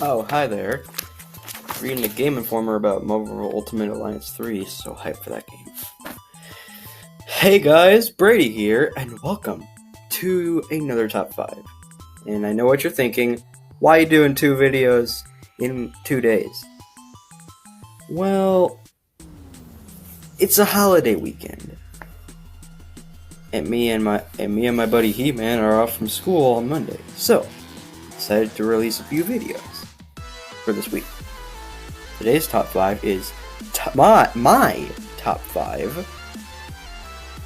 Oh, hi there. Reading the Game Informer about Marvel Ultimate Alliance 3, so hyped for that game. Hey guys, Brady here, and welcome to another Top 5. And I know what you're thinking, why are you doing 2 videos in 2 days? Well, it's a holiday weekend. And me and my buddy He-Man are off from school on Monday, so decided to release a few videos for this week. Today's top 5 is my top 5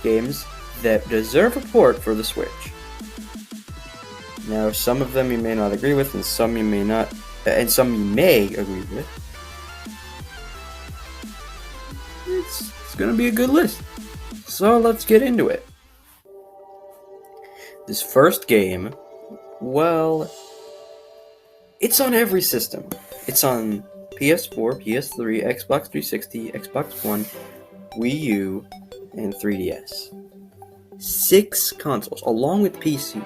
games that deserve a port for the Switch. Now, some of them you may not agree with, and some you may not, and some you may agree with. It's gonna be a good list. So let's get into it. This first game, well, it's on every system. It's on PS4, PS3, Xbox 360, Xbox One, Wii U, and 3DS. 6 consoles, along with PC.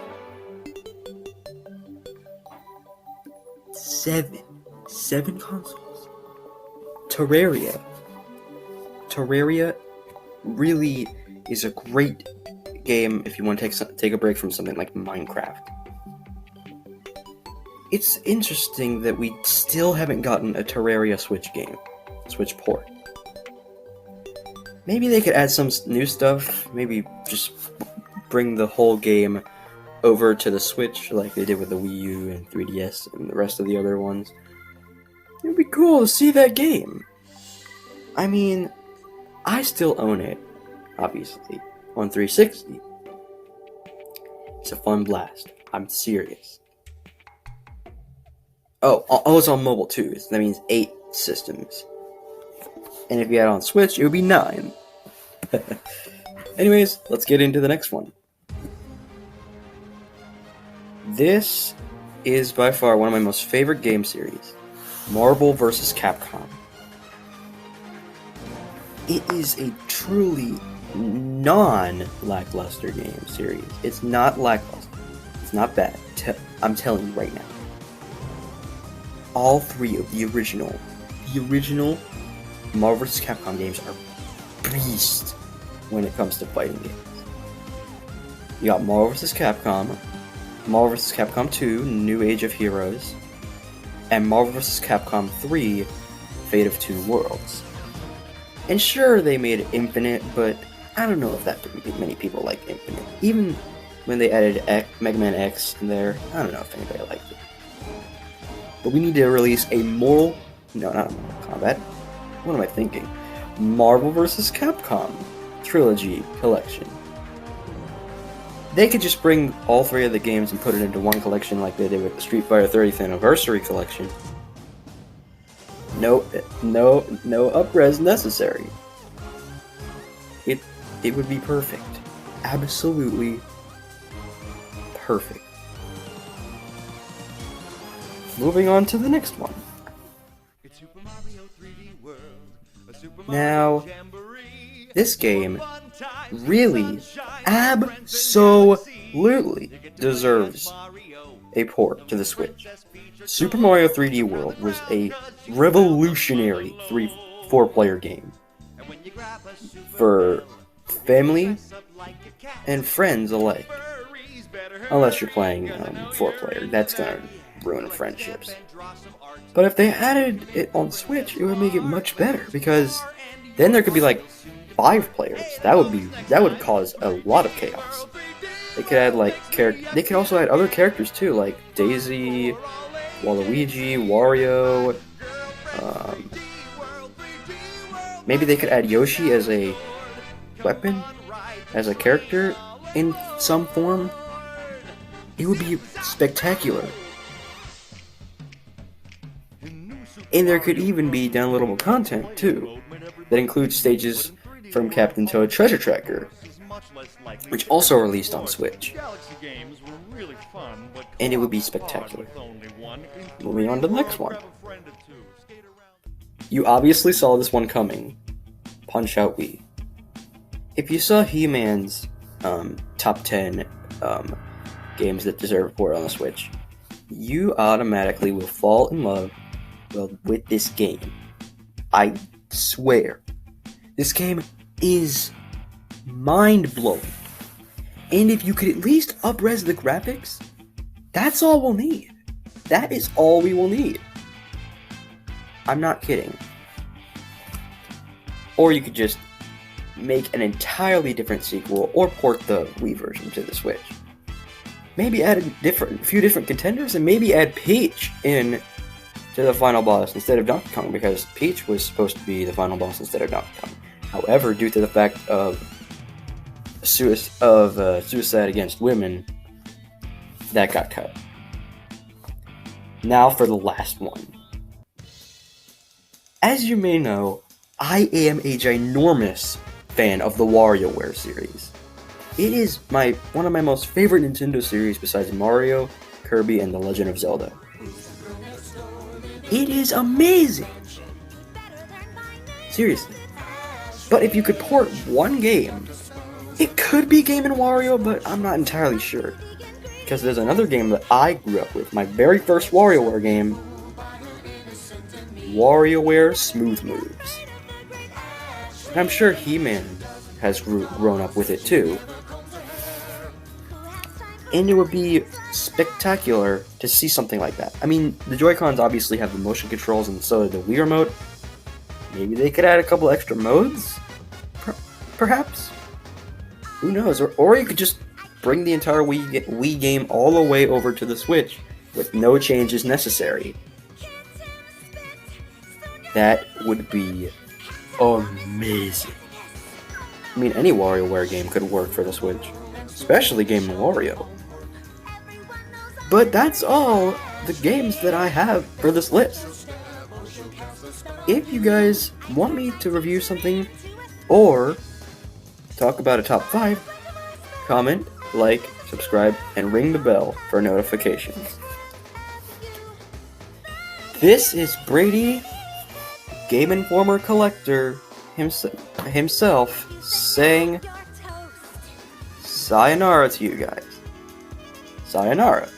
7 consoles. Terraria. Terraria really is a great game if you want to take a break from something like Minecraft. It's interesting that we still haven't gotten a Terraria Switch port. Maybe they could add some new stuff, maybe just bring the whole game over to the Switch like they did with the Wii U and 3DS and the rest of the other ones. It would be cool to see that game. I mean, I still own it, obviously, on 360. It's a fun blast. I'm serious. Oh, it's on mobile too. So that means 8 systems. And if you add on Switch, it would be 9. Anyways, let's get into the next one. This is by far one of my most favorite game series, Marvel vs. Capcom. It is a truly non-lackluster game series. It's not lackluster. It's not bad. I'm telling you right now. All 3 of the original Marvel vs. Capcom games are beasts when it comes to fighting games. You got Marvel vs. Capcom, Marvel vs. Capcom 2, New Age of Heroes, and Marvel vs. Capcom 3, Fate of Two Worlds. And sure, they made Infinite, but I don't know if that many people like Infinite. Even when they added Mega Man X in there, I don't know if anybody liked it. But we need to release a Mortal Kombat. What am I thinking? Marvel vs. Capcom Trilogy Collection. They could just bring all 3 of the games and put it into one collection like they did with the Street Fighter 30th Anniversary Collection. No up-res necessary. It would be perfect. Absolutely perfect. Moving on to the next one. Now, this game really, absolutely deserves a port to the Switch. Super Mario 3D World was a revolutionary 4-player game for family and friends alike. Unless you're playing 4-player, that's gonna ruin friendships. But if they added it on Switch, it would make it much better, because then there could be like 5 players. That would cause a lot of chaos. They could add they could also add other characters too, like Daisy, Waluigi, Wario. Maybe they could add Yoshi as a weapon, as a character in some form. It would be spectacular. And there could even be downloadable content too, that includes stages from Captain Toad Treasure Tracker, which also released on Switch. And it would be spectacular. Moving on to the next one. You obviously saw this one coming. Punch-Out Wii. If you saw He-Man's top 10 games that deserve a port on the Switch, you automatically will fall in love, well, with this game. I swear. This game is mind-blowing. And if you could at least up-res the graphics, that's all we'll need. That is all we will need. I'm not kidding. Or you could just make an entirely different sequel or port the Wii version to the Switch. Maybe add a few different contenders and maybe add Peach in to the final boss instead of Donkey Kong, because Peach was supposed to be the final boss instead of Donkey Kong. However, due to the fact of suicide against women, that got cut. Now for the last one. As you may know, I am a ginormous fan of the WarioWare series. It is one of my most favorite Nintendo series besides Mario, Kirby, and The Legend of Zelda. It is amazing! Seriously. But if you could port one game, it could be Game & Wario, but I'm not entirely sure. Because there's another game that I grew up with, my very first WarioWare game, WarioWare Smooth Moves. And I'm sure He-Man has grown up with it too. And it would be spectacular to see something like that. I mean, the Joy-Cons obviously have the motion controls, and so does the Wii Remote. Maybe they could add a couple extra modes? Perhaps? Who knows? Or you could just bring the entire Wii game all the way over to the Switch with no changes necessary. That would be amazing. I mean, any WarioWare game could work for the Switch, especially Game & Wario. But that's all the games that I have for this list. If you guys want me to review something or talk about a top 5, comment, like, subscribe, and ring the bell for notifications. This is Brady, Game Informer Collector himself, saying sayonara to you guys. Sayonara.